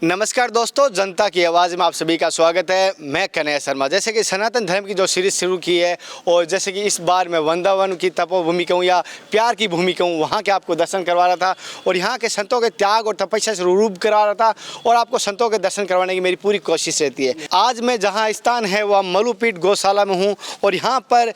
नमस्कार दोस्तों, जनता की आवाज़ में आप सभी का स्वागत है। मैं कन्हैया शर्मा। जैसे कि सनातन धर्म की जो सीरीज़ शुरू की है और जैसे कि इस बार मैं वृंदावन की तपोभूमि कहूँ या प्यार की भूमि कहूँ, वहाँ के आपको दर्शन करवा रहा था और यहाँ के संतों के त्याग और तपस्या से रूप करा रहा था और आपको संतों के दर्शन करवाने की मेरी पूरी कोशिश रहती है। आज मैं जहाँ स्थान है वह मलुपीठ गौशाला में हूँ और यहाँ पर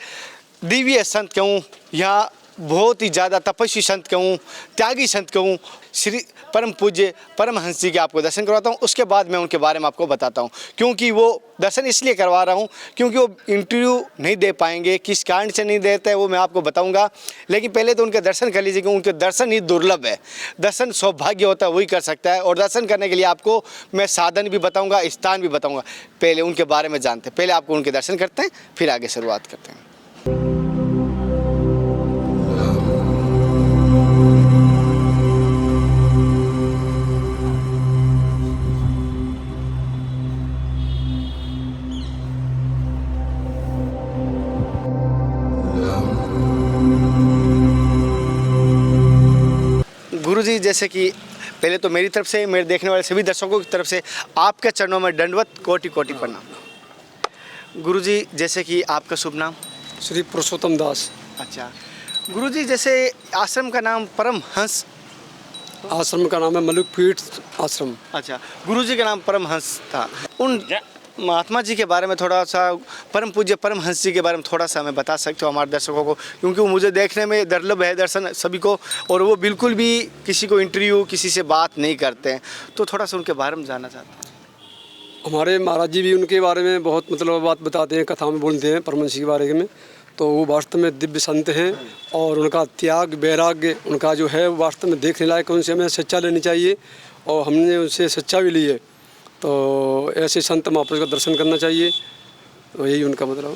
दिव्य संत कहूँ या बहुत ही ज़्यादा तपस्वी संत कहूँ, त्यागी संत कहूँ, श्री परम पूज्य परमहंस जी के आपको दर्शन करवाता हूँ। उसके बाद मैं उनके बारे में आपको बताता हूँ, क्योंकि वो दर्शन इसलिए करवा रहा हूँ क्योंकि वो इंटरव्यू नहीं दे पाएंगे। किस कारण से नहीं देते हैं वो मैं आपको बताऊँगा, लेकिन पहले तो उनके दर्शन कर लीजिए क्योंकि उनके दर्शन ही दुर्लभ है। दर्शन सौभाग्य होता है, वही कर सकता है। और दर्शन करने के लिए आपको मैं साधन भी बताऊँगा, स्थान भी बताऊँगा। पहले उनके बारे में जानते हैं, पहले आपको उनके दर्शन करते हैं, फिर आगे शुरुआत करते हैं। गुरुजी, जैसे कि पहले तो मेरी तरफ से, मेरे देखने वाले सभी दर्शकों की तरफ से आपके चरणों में दंडवत कोटि कोटि प्रणाम। गुरुजी, जैसे कि आपका शुभ नाम? श्री पुरुषोत्तम दास। अच्छा गुरुजी, जैसे आश्रम का नाम परमहंस, आश्रम का नाम है मलुपीठ आश्रम। अच्छा, गुरुजी का नाम परमहंस था। उन महात्मा जी के बारे में थोड़ा सा, परम पूज्य परमहंस जी के बारे में थोड़ा सा हमें बता सकते हो हमारे दर्शकों को, क्योंकि वो मुझे देखने में दुर्लभ है दर्शन सभी को, और वो बिल्कुल भी किसी को इंटरव्यू, किसी से बात नहीं करते हैं, तो थोड़ा सा उनके बारे में जानना चाहते हैं। हमारे महाराज जी भी उनके बारे में बहुत बात बताते हैं, कथा में बोलते हैं परमहंस जी के बारे में। तो वो वास्तव में दिव्य संत हैं और उनका त्याग वैराग्य उनका जो है वास्तव में देखने लायक। उनसे हमें शिक्षा लेनी चाहिए और हमने उनसे शिक्षा भी ली है। तो ऐसे संत महापुरुष का दर्शन करना चाहिए, तो यही उनका मतलब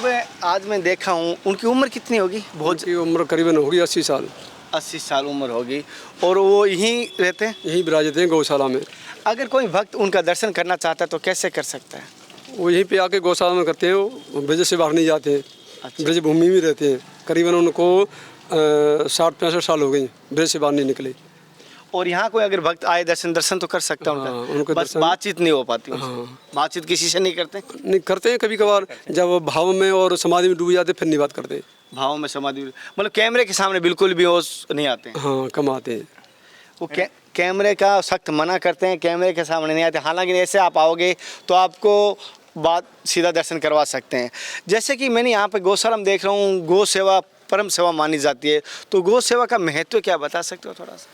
है। आज मैं देखा हूँ, उनकी उम्र कितनी होगी? बहुत की उम्र करीबन होगी 80 साल। 80 साल उम्र होगी और वो यहीं रहते हैं, यहीं विराजते हैं गौशाला में। अगर कोई भक्त उनका दर्शन करना चाहता है तो कैसे कर सकता है? वो यहीं पे आके गौशाला में करते हैं, वो ब्रज से बाहर नहीं जाते हैं। अच्छा। ब्रज भूमि में रहते हैं। करीबन उनको 60-65 साल हो गई, ब्रज से बाहर नहीं निकले। और यहाँ कोई अगर भक्त आए दर्शन तो कर सकता है उनका, बस बातचीत नहीं हो पाती। हाँ। बातचीत किसी से नहीं करते? नहीं करते हैं, कभी कभार जब भाव में और समाधि में डूब जाते फिर नहीं बात करते। भाव में समाधि, मतलब कैमरे के सामने बिल्कुल भी होश नहीं आते? हाँ, कम आते हैं। वो कैमरे का सख्त मना करते हैं, कैमरे के सामने नहीं आते। हालांकि ऐसे आप आओगे तो आपको बात सीधा दर्शन करवा सकते हैं। जैसे कि मैंने यहाँ पे गौशाला में देख रहा हूँ, गौ सेवा परम सेवा मानी जाती है, तो गौ सेवा का महत्व क्या बता सकते हो थोड़ा सा?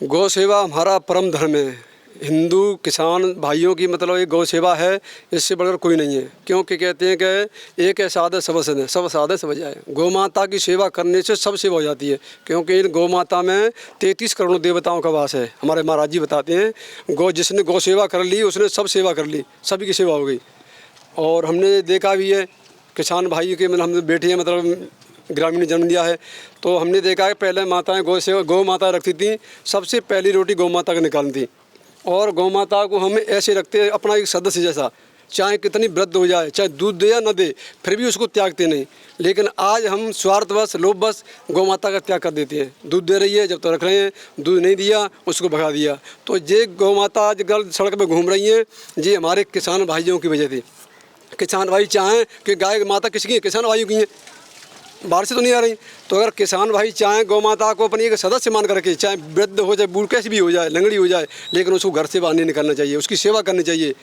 गौ सेवा हमारा परम धर्म है। हिंदू किसान भाइयों की ये गौ सेवा है, इससे बढ़कर कोई नहीं है। क्योंकि कहते हैं कि एक है साधे सब सदे, सब साधे सब जाए। गौ माता की सेवा करने से सब सेवा हो जाती है, क्योंकि इन गौ माता में 33 करोड़ देवताओं का वास है। हमारे महाराज जी बताते हैं, जिसने गौ सेवा कर ली उसने सब सेवा कर ली, सभी की सेवा हो गई। और हमने देखा भी है, किसान भाई के हम बेटे हैं, ग्रामीण जन्म दिया है, तो हमने देखा है पहले माताएं गौ माता रखती थी, सबसे पहली रोटी गौ माता का निकालती थी। और गौ माता को हम ऐसे रखते हैं अपना एक सदस्य जैसा, चाहे कितनी वृद्ध हो जाए, चाहे दूध दे या न दे, फिर भी उसको त्यागते नहीं। लेकिन आज हम स्वार्थवश लोभवश गौ माता का त्याग कर देते हैं। दूध दे रही है जब तो रख रहे हैं, दूध नहीं दिया उसको भगा दिया। तो ये गौ माता आज कल सड़क पर घूम रही हैं, ये हमारे किसान भाइयों की वजह थी। किसान भाई चाहें कि गाय माता किसकी है? किसान भाइयों की है, बाहर से तो नहीं आ रही। तो अगर किसान भाई चाहें गौ माता को अपनी एक सदस्य मान करके, चाहे वृद्ध हो जाए, बूढ़ कैसी भी हो जाए, लंगड़ी हो जाए, लेकिन उसको घर से बाहर नहीं निकलना चाहिए, उसकी सेवा करनी चाहिए।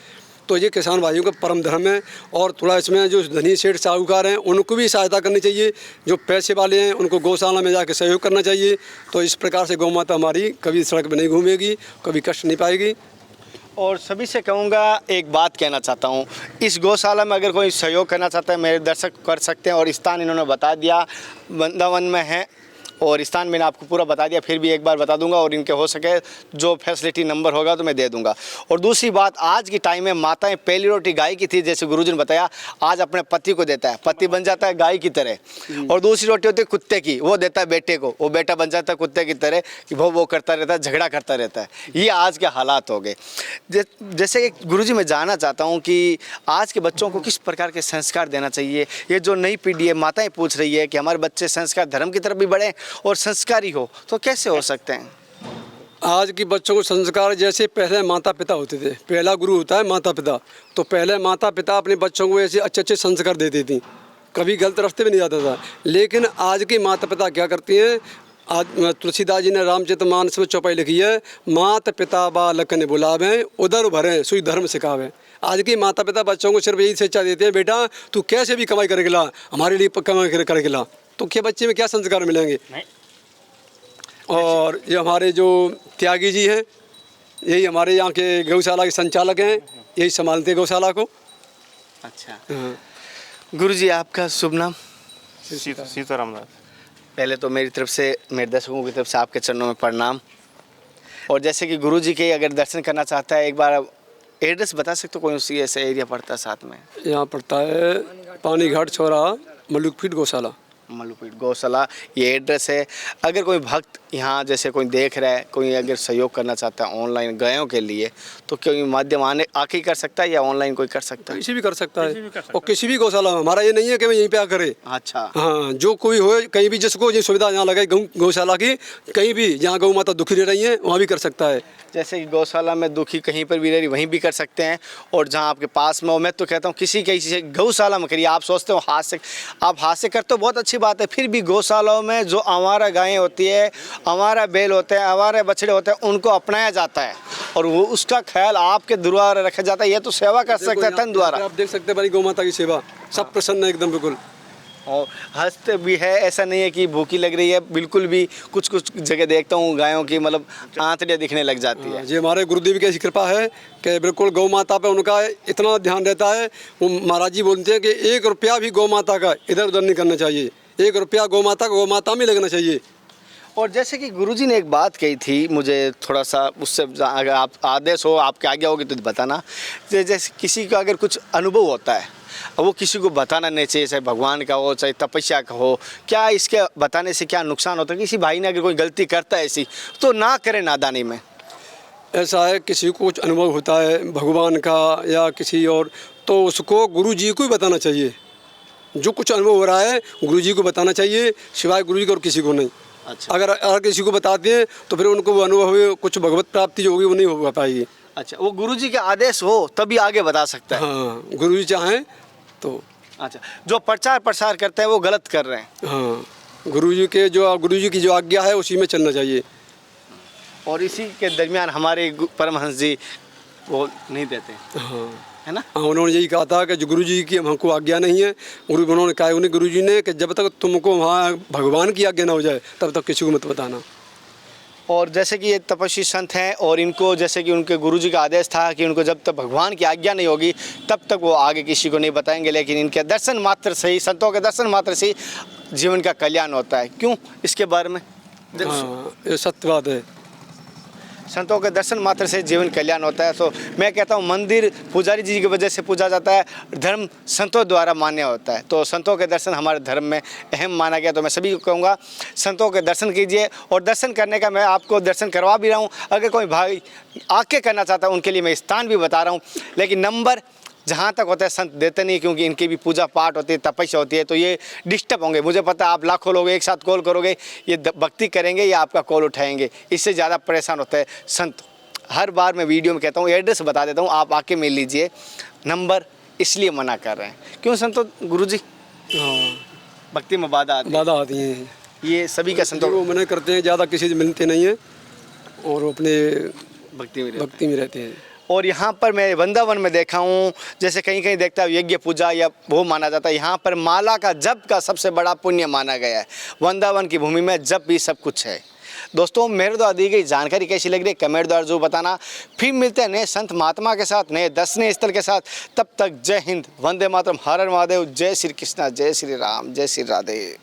तो ये किसान भाइयों का परम धर्म है। और थोड़ा इसमें जो धनी सेठ साहूकार हैं उनको भी सहायता करनी चाहिए, जो पैसे वाले हैं उनको गौशाला में जाकर सहयोग करना चाहिए। तो इस प्रकार से गौ माता हमारी कभी सड़क पर नहीं घूमेगी, कभी कष्ट नहीं पाएगी। और सभी से कहूँगा, एक बात कहना चाहता हूँ, इस गौशाला में अगर कोई सहयोग करना चाहता है मेरे दर्शक कर सकते हैं। और स्थान इन्होंने बता दिया, वृंदावन में है, और स्थान मैंने आपको पूरा बता दिया, फिर भी एक बार बता दूंगा, और इनके हो सके जो फैसिलिटी नंबर होगा तो मैं दे दूंगा। और दूसरी बात, आज की टाइम में माताएं पहली रोटी गाय की थी, जैसे गुरुजी ने बताया, आज अपने पति को देता है, पति बन जाता है गाय की तरह। और दूसरी रोटी होती है कुत्ते की, वो देता है बेटे को, वो बेटा बन जाता है कुत्ते की तरह कि वो करता रहता है, झगड़ा करता रहता है। ये आज के हालात हो गए। जैसे कि गुरुजी मैं जानना चाहता हूँ कि आज के बच्चों को किस प्रकार के संस्कार देना चाहिए? ये जो नई पीढ़ी है, माताएं पूछ रही है कि हमारे बच्चे संस्कार धर्म की तरफ भी बढ़े और संस्कारी हो, तो कैसे हो सकते हैं? आज के बच्चों को संस्कार जैसे पहले माता पिता होते थे, पहला गुरु होता है माता पिता। तो पहले माता पिता अपने बच्चों को ऐसे अच्छे अच्छे संस्कार देती थी, कभी गलत रास्ते में नहीं जाता था। लेकिन आज के माता पिता क्या करती हैं, आज तुलसीदास जी ने रामचरितमानस में चौपाई लिखी है, माता पिता बालक ने बुलावें उदर भरें सुई धर्म सिखावें। आज के माता पिता बच्चों को सिर्फ यही शिक्षा देते हैं, बेटा तू कैसे भी कमाई करके ला, हमारे लिए कमाई करके ला। तो क्या बच्चे में क्या संस्कार मिलेंगे? और ये हमारे जो त्यागी जी हैं, यही हमारे यहाँ के गौशाला के संचालक हैं, यही संभालते हैं गौशाला को। अच्छा हाँ। गुरुजी, आपका शुभ नाम? सीताराम दास। पहले तो मेरी तरफ से, मेरे दर्शकों की तरफ से आपके चरणों में प्रणाम। और जैसे कि गुरुजी के अगर दर्शन करना चाहता है, एक बार एड्रेस बता सकते हो, कोई सी ऐसा एरिया पड़ता है साथ में? यहाँ पड़ता है पानी घाट चौराहा, मलुकफीट गौशाला। मलुपीट गौशाला ये एड्रेस है। अगर कोई भक्त यहाँ जैसे कोई देख रहा है, कोई अगर सहयोग करना चाहता है ऑनलाइन गायों के लिए, तो कोई माध्यम आके कर सकता है या ऑनलाइन कोई कर सकता है? किसी भी कर सकता है, और किसी भी गौशाला में। हमारा ये नहीं है कि मैं यहीं पे आ करे। अच्छा। हाँ, जो कोई हो, कहीं भी जिसको ये सुविधा यहाँ लगे गौशाला की, कहीं भी जहाँ गौ माता दुखी रह रही है वहाँ भी कर सकता है। जैसे कि गौशाला में दुखी कहीं पर भी रह रही, वहीं भी कर सकते हैं। और जहाँ आपके पास में हो, मैं तो कहता हूँ किसी से गौशाला में करिए। आप सोचते हो हाथ से, आप हाथ से करते हो, बहुत अच्छी बात है। फिर भी गौशालाओं में जो आवारा गायें होती है, आवारा बैल होते हैं, आवारा बछड़े होते हैं, उनको अपनाया जाता है और वो उसका ख्याल आपके द्वारा रखा जाता है। ये तो सेवा कर सकते हैं तन द्वारा। आप देख सकते हैं बड़ी गौ माता की सेवा, सब प्रसन्न है एकदम बिल्कुल। और हंसते भी है, ऐसा नहीं है कि भूखी लग रही है, बिल्कुल भी। कुछ कुछ जगह देखता हूँ गायों की मतलब आंतड़ियाँ दिखने लग जाती है। ये हमारे गुरुदेव की ऐसी कृपा है कि बिल्कुल गौ माता पे उनका इतना ध्यान रहता है। वो महाराज जी बोलते हैं कि 1 रुपया भी गौ माता का इधर उधर नहीं करना चाहिए, 1 रुपया गौ माता में लगना चाहिए। और जैसे कि गुरुजी ने एक बात कही थी, मुझे थोड़ा सा उससे अगर आप आदेश हो, आपके आगे होगी तो बताना। जैसे किसी का अगर कुछ अनुभव होता है, वो किसी को बताना नहीं चाहिए, चाहे भगवान का हो चाहे तपस्या का हो। क्या इसके बताने से क्या नुकसान होता है? किसी भाई ने अगर कोई गलती करता है ऐसी, तो ना करे नादानी में। ऐसा है, किसी को कुछ अनुभव होता है भगवान का या किसी और, तो उसको गुरु जी को ही बताना चाहिए। जो कुछ अनुभव हो रहा है गुरु जी को बताना चाहिए, सिवाय गुरु जी को और किसी को नहीं। अच्छा। अगर किसी को बताते हैं तो फिर उनको वो अनुभव कुछ भगवत प्राप्ति जो होगी वो नहीं हो पाएगी। अच्छा, वो गुरुजी के आदेश हो तभी आगे बता सकता है। हाँ, गुरु जी चाहें तो। अच्छा, जो प्रचार प्रसार करते हैं वो गलत कर रहे हैं। हाँ, गुरु जी की जो आज्ञा है उसी में चलना चाहिए। और इसी के दरमियान हमारे परमहंस जी वो नहीं देते, हाँ है ना? हाँ, उन्होंने यही कहा था कि जो गुरु जी की हमको आज्ञा नहीं है, उन्होंने कहा उन्हें गुरु जी ने कि जब तक तुमको वहाँ भगवान की आज्ञा ना हो जाए तब तक किसी को मत बताना। और जैसे कि ये तपस्वी संत हैं और इनको जैसे कि उनके गुरुजी का आदेश था कि उनको जब तक भगवान की आज्ञा नहीं होगी तब तक वो आगे किसी को नहीं बताएंगे, लेकिन इनके दर्शन मात्र से ही, संतों के दर्शन मात्र से ही जीवन का कल्याण होता है। क्यों? इसके बारे में हाँ, ये सत्य बात है। संतों के दर्शन मात्र से जीवन कल्याण होता है। तो मैं कहता हूँ मंदिर पुजारी जी की वजह से पूजा जाता है, धर्म संतों द्वारा मान्य होता है। तो संतों के दर्शन हमारे धर्म में अहम माना गया। तो मैं सभी को कहूँगा संतों के दर्शन कीजिए। और दर्शन करने का मैं आपको दर्शन करवा भी रहा हूँ। अगर कोई भाई आके करना चाहता है उनके लिए मैं स्थान भी बता रहा हूँ, लेकिन नंबर जहाँ तक होता है संत देते नहीं, क्योंकि इनकी भी पूजा पाठ होती है, तपस्या होती है, तो ये डिस्टर्ब होंगे। मुझे पता है आप लाखों लोग एक साथ कॉल करोगे, ये भक्ति करेंगे या आपका कॉल उठाएंगे, इससे ज़्यादा परेशान होता है संत। हर बार मैं वीडियो में कहता हूँ, एड्रेस बता देता हूँ, आप आके मिल लीजिए। नंबर इसलिए मना कर रहे हैं क्यों संतों? गुरुजी हाँ, भक्ति में बाधा आती हैं। ये सभी का संतों वो मना करते हैं, ज़्यादा किसी से मिलते नहीं हैं और वो अपने भक्ति में रहते हैं। और यहाँ पर मैं वृंदावन में देखा हूँ, जैसे कहीं कहीं देखता हूँ यज्ञ पूजा या वो माना जाता है, यहाँ पर माला का जप का सबसे बड़ा पुण्य माना गया है। वृंदावन की भूमि में जप भी सब कुछ है। दोस्तों, मेरे द्वारा दी गई जानकारी कैसी लग रही है कमेंट द्वारा जरूर बताना। फिर मिलते हैं नए संत महात्मा के साथ, नए दर्शनीय स्थल के साथ। तब तक जय हिंद, वंदे मातरम, हर हर महादेव, जय श्री कृष्णा, जय श्री राम, जय श्री राधे।